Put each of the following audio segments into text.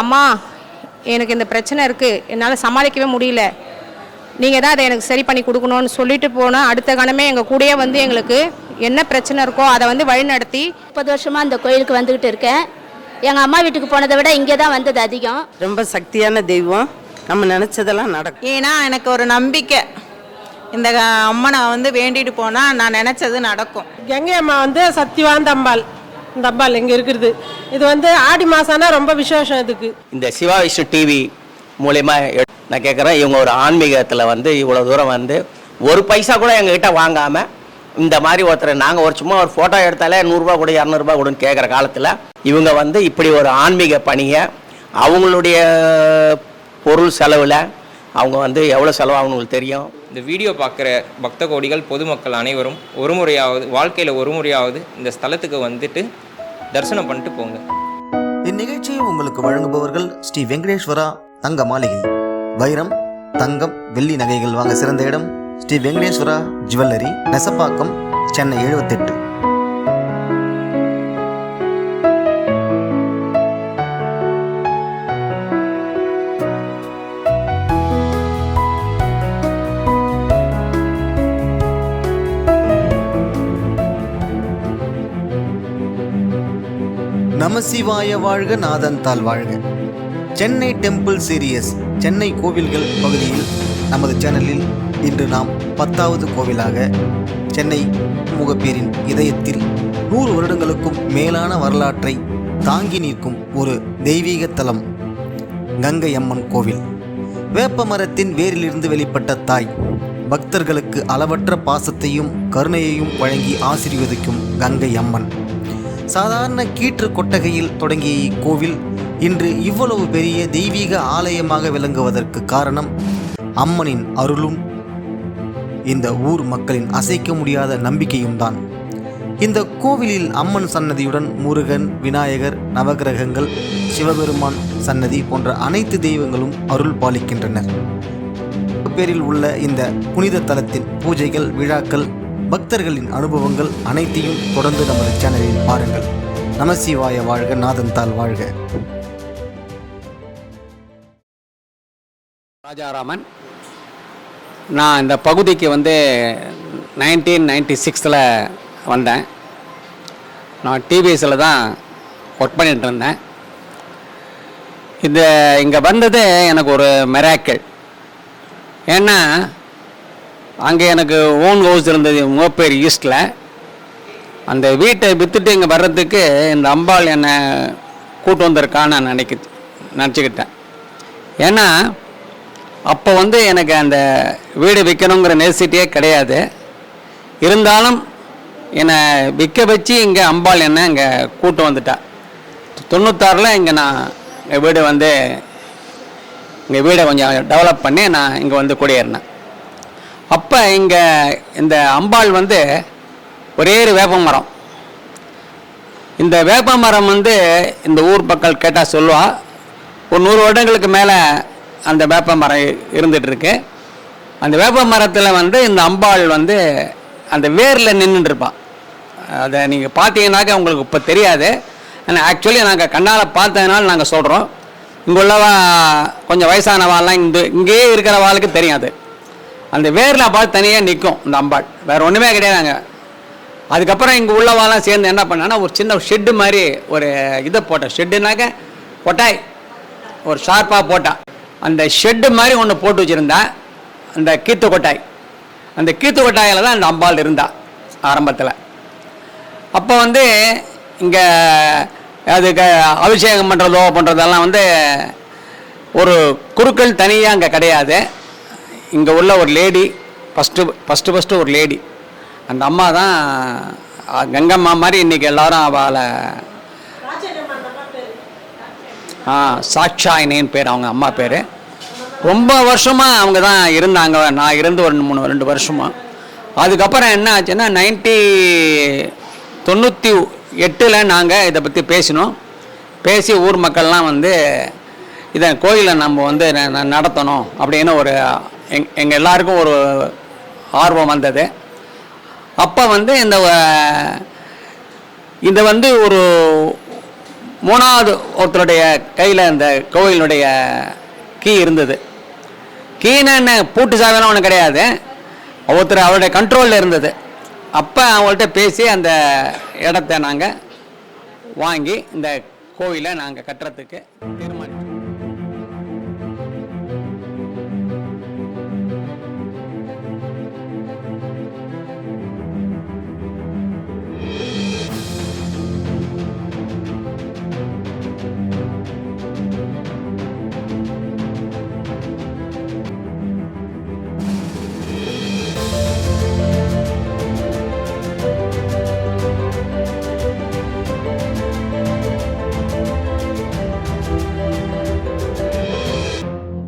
அம்மா எனக்கு இந்த பிரச்சனை இருக்குது, என்னால் சமாளிக்கவே முடியல, நீங்கள் தான் அதை எனக்கு சரி பண்ணி கொடுக்கணும்னு சொல்லிட்டு போனால் அடுத்த கணமே எங்கள் கூடயே வந்து எங்களுக்கு என்ன பிரச்சனை இருக்கோ அதை வந்து வழிநடத்தி 30 வருஷமாக அந்த கோயிலுக்கு வந்துக்கிட்டு இருக்கேன். எங்கள் அம்மா வீட்டுக்கு போனதை விட இங்கே தான் வந்தது அதிகம். ரொம்ப சக்தியான தெய்வம், நம்ம நினச்சதெல்லாம் நடக்கும். ஏன்னா எனக்கு ஒரு நம்பிக்கை, இந்த அம்மனை வந்து வேண்டிட்டு போனால் நான் நினச்சது நடக்கும். கங்கை அம்மா வந்து சக்திவாய்ந்த அம்பாள். இந்த அம்பாள் இங்கே இருக்கிறது இது வந்து ஆடி மாதம்னா ரொம்ப விசேஷம். இதுக்கு இந்த சிவா விஷ்ணு டிவி மூலயமா நான் கேட்குறேன், இவங்க ஒரு ஆன்மீகத்தில் வந்து இவ்வளோ தூரம் வந்து ஒரு பைசா கூட எங்ககிட்ட வாங்காமல் இந்த மாதிரி ஒருத்தர் நாங்கள் ஒரு சும்மா ஒரு ஃபோட்டோ எடுத்தாலே 100ரூபா கூட 200ரூபா கொடுன்னு கேட்குற காலத்தில் இவங்க வந்து இப்படி ஒரு ஆன்மீக பணியை அவங்களுடைய பொருள் செலவில் அவங்க வந்து எவ்வளோ செலவாகணுங்களுக்கு தெரியும். இந்த வீடியோ பார்க்குற பக்த கோடிகள் பொதுமக்கள் அனைவரும் ஒரு முறையாவது வாழ்க்கையில் ஒரு முறையாவது இந்த ஸ்தலத்துக்கு வந்துட்டு தரிசனம் பண்ணிட்டு போங்க. இந்நிகழ்ச்சியை உங்களுக்கு வழங்குபவர்கள் ஸ்ரீ வெங்கடேஸ்வரா தங்க மாளிகை. வைரம், தங்கம், வெள்ளி நகைகள் வாங்க சிறந்த இடம் ஸ்ரீ வெங்கடேஸ்வரா ஜுவல்லரி, நெசப்பாக்கம், சென்னை 78. நமசிவாய வாழ்க, நாதந்தால் வாழ்க. சென்னை டெம்பிள் சீரியஸ் சென்னை கோவில்கள் பகுதியில் நமது சேனலில் இன்று நாம் 10வது கோவிலாக சென்னை முகப்பேரின் இதயத்தில் 100 வருடங்களுக்கும் மேலான வரலாற்றை தாங்கி நிற்கும் ஒரு தெய்வீக தலம் கங்கை அம்மன் கோவில். வேப்ப மரத்தின் வேரிலிருந்து வெளிப்பட்ட தாய், பக்தர்களுக்கு அளவற்ற பாசத்தையும் கருணையையும் வழங்கி ஆசீர்வதிக்கும் கங்கை அம்மன். சாதாரண கீற்று கொட்டகையில் தொடங்கிய இக்கோவில் இன்று இவ்வளவு பெரிய தெய்வீக ஆலயமாக விளங்குவதற்கு காரணம் அம்மனின் அருளும் இந்த ஊர் மக்களின் அசைக்க முடியாத நம்பிக்கையும் தான். இந்த கோவிலில் அம்மன் சன்னதியுடன் முருகன், விநாயகர், நவகிரகங்கள், சிவபெருமான் சன்னதி போன்ற அனைத்து தெய்வங்களும் அருள் பாலிக்கின்றனர். பேரில் உள்ள இந்த புனித தலத்தின் பூஜைகள், விழாக்கள், பக்தர்களின் அனுபவங்கள் அனைத்தையும் தொடர்ந்து நமது சேனலில் பாருங்கள். நமசிவாய வாழ்க, நாதந்தால் வாழ்க. ராஜாராமன். நான் இந்த பகுதிக்கு வந்து 1996 வந்தேன். நான் டிவிஎஸில் தான் ஒர்க் பண்ணிகிட்டு இருந்தேன். இங்கே வந்தது எனக்கு ஒரு மிராக்கிள். ஏன்னா அங்கே எனக்கு ஓன் ஹவுஸ் இருந்தது முகப்பேர் ஈஸ்டில். அந்த வீட்டை விற்றுட்டு இங்கே வர்றதுக்கு இந்த அம்பாள் என்னை கூட்டு வந்திருக்கான்னு நான் நினச்சிக்கிட்டேன். ஏன்னா அப்போ வந்து எனக்கு அந்த வீடு விற்கணுங்கிற நெசிட்டியே கிடையாது. இருந்தாலும் என்னை விற்க வச்சு இங்கே அம்பாள் என்னை இங்கே கூட்டு வந்துட்டா. 96 இங்கே நான் வீடு வந்து இங்கே வீடை கொஞ்சம் டெவலப் பண்ணி நான் இங்கே வந்து குடியேறினேன். அப்போ இங்கே இந்த அம்பாள் வந்து ஒரே ஒரு வேப்ப மரம். இந்த வேப்ப மரம் வந்து இந்த ஊர் மக்கள் கேட்டால் சொல்லுவா, ஒரு 100 வருடங்களுக்கு மேலே அந்த வேப்ப மரம் இருந்துகிட்ருக்கு. அந்த வேப்ப மரத்தில் வந்து இந்த அம்பாள் வந்து அந்த வேரில் நின்றுட்டுருப்பாள். அதை நீங்கள் பார்த்தீங்கன்னாக்க உங்களுக்கு இப்போ தெரியாது. ஆனால் ஆக்சுவலி நாங்கள் கண்ணால் பார்த்ததுனால நாங்கள் சொல்கிறோம். இங்கே உள்ளவா கொஞ்சம் வயசானவாள்லாம் இங்கேயே இருக்கிற வாளுக்கு தெரியும். அது அந்த வேரில் பார்த்து தனியாக நிற்கும் இந்த அம்பாள், வேறு ஒன்றுமே கிடையாதுங்க. அதுக்கப்புறம் இங்கே உள்ளவாலாம் சேர்ந்து என்ன பண்ணான்னா ஒரு சின்ன ஷெட்டு மாதிரி ஒரு இதை போட்டேன். ஷெட்டுனாக்க கொட்டாய் ஒரு ஷார்ப்பாக போட்டால் அந்த ஷெட்டு மாதிரி ஒன்று போட்டு வச்சுருந்தா அந்த கீத்து கொட்டாய். அந்த கீத்து கொட்டாயில் தான் அந்த அம்பாள் இருந்தா ஆரம்பத்தில். அப்போ வந்து இங்கே அதுக்கு அபிஷேகம் பண்ணுறதெல்லாம் வந்து ஒரு குருக்கள் தனியாக அங்கே கிடையாது. இங்கே உள்ள ஒரு லேடி, ஃபஸ்ட்டு ஒரு லேடி, அந்த அம்மா தான் கங்கம்மா மாதிரி இன்றைக்கி எல்லாரும் அவளை சாட்சாயினின்னு பேர் அவங்க அம்மா பேர். ரொம்ப வருஷமாக அவங்க தான் இருந்தாங்க. நான் இருந்து ஒரு 2 வருஷமாக. அதுக்கப்புறம் என்ன ஆச்சுன்னா 1998 நாங்கள் இதை பற்றி பேசினோம். பேசி ஊர் மக்கள்லாம் வந்து இதை கோயிலை நம்ம வந்து நடத்தணும் அப்படின்னு ஒரு எங்கள் எல்லாருக்கும் ஒரு ஆர்வம் வந்தது. அப்போ வந்து இந்த வந்து ஒரு மூணாவது ஒருத்தருடைய கையில் அந்த கோவிலினுடைய கீ இருந்தது. கீன்னு என்ன பூட்டு சாதனம் ஒன்று கிடையாது, ஒருத்தர் அவருடைய கண்ட்ரோலில் இருந்தது. அப்போ அவங்கள்ட்ட பேசி அந்த இடத்த நாங்கள் வாங்கி இந்த கோவிலை நாங்கள் கட்டுறதுக்கு தீர்மானித்தோம்.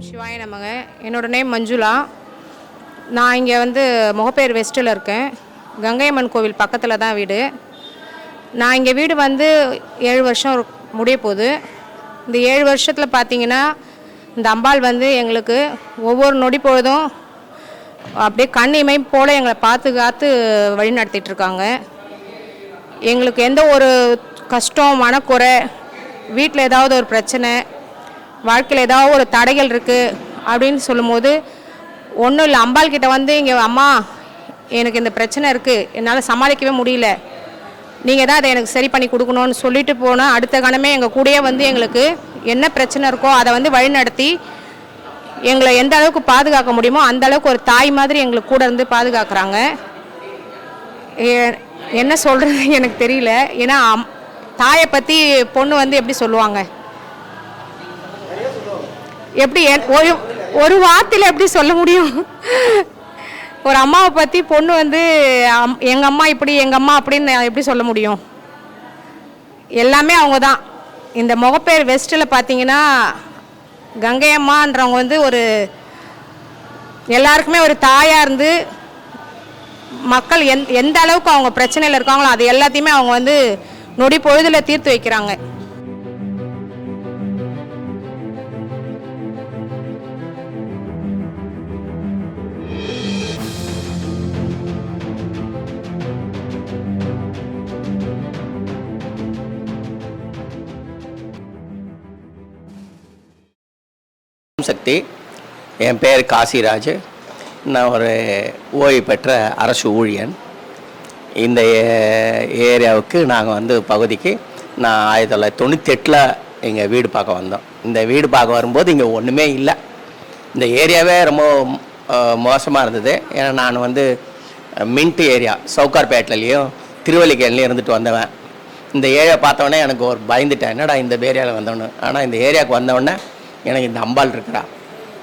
சிவாய நமங்க. என்னோட நேம் மஞ்சுளா. நான் இங்கே வந்து முகப்பேர் வெஸ்ட்டில் இருக்கேன். கங்கையம்மன் கோவில் பக்கத்தில் தான் வீடு. நான் இங்கே வீடு வந்து 7 வருஷம் முடிய போகுது. இந்த 7 வருஷத்தில் பார்த்தீங்கன்னா இந்த அம்பாள் வந்து எங்களுக்கு ஒவ்வொரு நொடி பொழுதும் அப்படியே கண் இமை போல் எங்களை பார்த்து வழி நடத்திட்டுருக்காங்க. எங்களுக்கு எந்த ஒரு கஷ்டம், மனக்குறை, வீட்டில் ஏதாவது ஒரு பிரச்சனை, வாழ்க்கையில் ஏதாவது ஒரு தடைகள் இருக்குது அப்படின்னு சொல்லும்போது ஒன்றும் இல்லை, அம்பாள் கிட்ட வந்து இங்கே அம்மா எனக்கு இந்த பிரச்சனை இருக்குது, என்னால் சமாளிக்கவே முடியல, நீங்கள் தான் அதை எனக்கு சரி பண்ணி கொடுக்கணும்னு சொல்லிட்டு போனால் அடுத்த கணமே எங்கள் கூடயே வந்து எங்களுக்கு என்ன பிரச்சனை இருக்கோ அதை வந்து வழிநடத்தி எங்களை எந்த அளவுக்கு பாதுகாக்க முடியுமோ அந்த அளவுக்கு ஒரு தாய் மாதிரி எங்களுக்கு கூட இருந்து பாதுகாக்கிறாங்க. என்ன சொல்கிறது எனக்கு தெரியல. ஏன்னா தாயை பற்றி பொண்ணு வந்து எப்படி சொல்லுவாங்க, எப்படி ஒரு வார்த்தையில் எப்படி சொல்ல முடியும்? ஒரு அம்மாவை பற்றி பொண்ணு வந்து எங்கள் அம்மா இப்படி, எங்கள் அம்மா அப்படின்னு எப்படி சொல்ல முடியும்? எல்லாமே அவங்க தான். இந்த முகப்பேர் வெஸ்ட்டில் பார்த்தீங்கன்னா கங்கை அம்மான்றவங்க வந்து ஒரு எல்லாருக்குமே ஒரு தாயாக இருந்து மக்கள் எந்த அளவுக்கு அவங்க பிரச்சனையில் இருக்காங்களோ அது எல்லாத்தையுமே அவங்க வந்து நொடி பொழுதில் தீர்த்து வைக்கிறாங்க. சக்தி. என் பேர் காசிராஜ். நான் ஒரு ஓய்வு பெற்ற அரசு ஊழியன். இந்த ஏரியாவுக்கு நாங்கள் வந்து பகுதிக்கு நான் 1998 எங்கள் வீடு பார்க்க வந்தோம். இந்த வீடு பார்க்க வரும்போது இங்கே ஒன்றுமே இல்லை. இந்த ஏரியாவே ரொம்ப மோசமாக இருந்தது. ஏன்னா நான் வந்து மின்ட் ஏரியா சவுகார்பேட்லையும் திருவல்லிக்கேணிலையும் இருந்துட்டு வந்தவன். இந்த ஏரியா பார்த்தோன்னே எனக்கு ஒரு பயந்துட்டேன், என்னடா இந்த ஏரியாவில் வந்தோன்னு. ஆனால் இந்த ஏரியாவுக்கு வந்தோடனே எனக்கு இந்த அம்பாள் இருக்கிறா.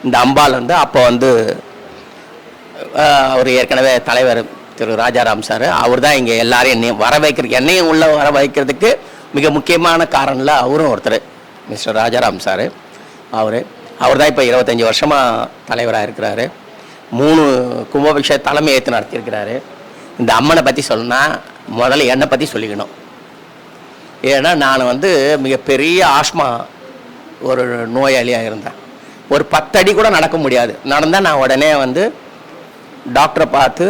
இந்த அம்பாள் வந்து அப்போ வந்து அவர் ஏற்கனவே தலைவர் திரு ராஜாராம் சார், அவர் தான் இங்கே எல்லாரையும் என்னையும் உள்ள வர வைக்கிறதுக்கு மிக முக்கியமான காரணம்ல அவரும் ஒருத்தர், மிஸ்டர் ராஜாராம் சார். அவர் தான் இப்போ 25 வருஷமாக தலைவராக இருக்கிறாரு. 3 கும்பாபிஷேக தலைமை ஏற்று நடத்தியிருக்கிறாரு. இந்த அம்மனை பற்றி சொல்லணும்னா முதல்ல என்னை பற்றி சொல்லிக்கணும். ஏன்னா நான் வந்து மிகப்பெரிய ஆஸ்மா ஒரு நோயாளியாக இருந்தேன். ஒரு 10 அடி கூட நடக்க முடியாது. நடந்தால் நான் உடனே வந்து டாக்டரை பார்த்து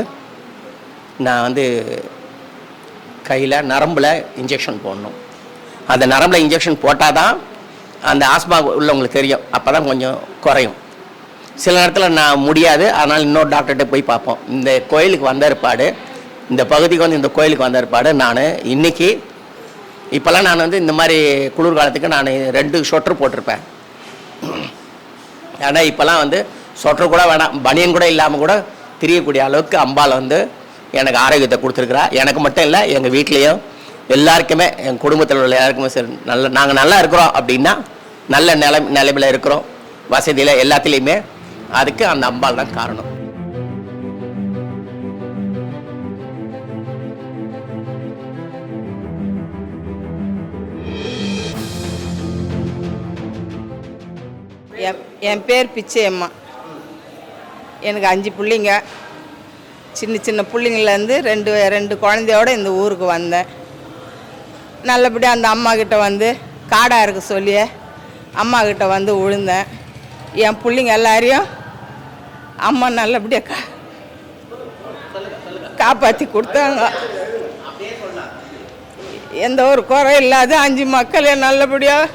நான் வந்து கையில் நரம்பில் இன்ஜெக்ஷன் போடணும். அந்த நரம்பில் இன்ஜெக்ஷன் போட்டால் தான் அந்த ஆஸ்மா உள்ளவங்களுக்கு தெரியும், அப்போ தான் கொஞ்சம் குறையும். சில நேரத்தில் நான் முடியாது, அதனால் இன்னொரு டாக்டர்கிட்ட போய் பார்ப்போம். இந்த கோயிலுக்கு வந்த ஏற்பாடு, இந்த பகுதிக்கு வந்து இந்த கோயிலுக்கு வந்த ஏற்பாடு நான் இன்றைக்கி இப்போல்லாம் நான் வந்து இந்த மாதிரி குளிர்காலத்துக்கு நான் 2 சொட்டர் போட்டிருப்பேன். ஆனால் இப்போல்லாம் வந்து சொட்டர் கூட வேணாம், பனியன் கூட இல்லாமல் கூட திரியக்கூடிய அளவுக்கு அம்பாள் வந்து எனக்கு ஆரோக்கியத்தை கொடுத்துருக்குறா. எனக்கு மட்டும் இல்லை, எங்கள் வீட்லேயும் எல்லாருக்குமே, எங்கள் குடும்பத்தில் உள்ள எல்லாருக்குமே சரி, நாங்கள் நல்லா இருக்கிறோம் அப்படின்னா நல்ல நிலைமையில் இருக்கிறோம், வசதியில் எல்லாத்துலேயுமே. அதுக்கு அந்த அம்பாள் தான் காரணம். என் பேர் பிச்சை அம்மா. எனக்கு 5 பிள்ளைங்க. சின்ன பிள்ளைங்கள்லேருந்து 2 குழந்தையோடு இந்த ஊருக்கு வந்தேன். நல்லபடியாக அந்த அம்மா கிட்ட வந்து காடாக இருக்க சொல்லி அம்மா கிட்ட வந்து விழுந்தேன். என் பிள்ளைங்க எல்லாரையும் அம்மா நல்லபடியாக காப்பாற்றி கொடுத்தாங்க. எந்த ஒரு குறை இல்லாத 5 மக்களை நல்லபடியாக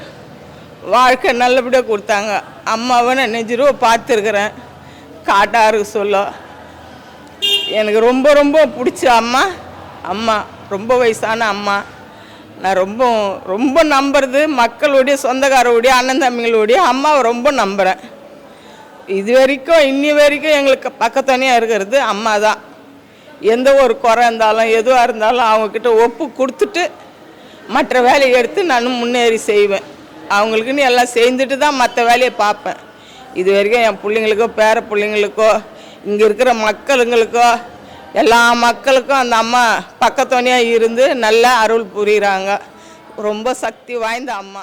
வாழ்க்கை நல்லபடியாக கொடுத்தாங்க. அம்மாவை நான் நெஞ்சிருவ பார்த்துருக்குறேன். காட்டாருக்கு சொல்ல எனக்கு ரொம்ப ரொம்ப பிடிச்ச அம்மா ரொம்ப வயசான அம்மா. நான் ரொம்ப ரொம்ப நம்புறது மக்களுடைய சொந்தக்காரோடைய அண்ணன் தம்பிங்களுடைய அம்மாவை ரொம்ப நம்புகிறேன். இது வரைக்கும் இன்னி வரைக்கும் எங்களுக்கு பக்கத்தனியாக இருக்கிறது அம்மா தான். எந்த ஒரு குறை இருந்தாலும் எதுவாக இருந்தாலும் அவங்கக்கிட்ட ஒப்பு கொடுத்துட்டு மற்ற வேலையை எடுத்து நான் முன்னேறி செய்வேன். அவங்களுக்குன்னு எல்லாம் சேர்ந்துட்டு தான் மற்ற வேலையை பார்ப்பேன். இது வரைக்கும் என் பிள்ளைங்களுக்கோ பேர பிள்ளைங்களுக்கோ இங்கே இருக்கிற மக்களுங்களுக்கோ எல்லா மக்களுக்கும் அந்த அம்மா பக்கத்தோனையாக இருந்து நல்லா அருள் புரிகிறாங்க. ரொம்ப சக்தி வாய்ந்த அம்மா.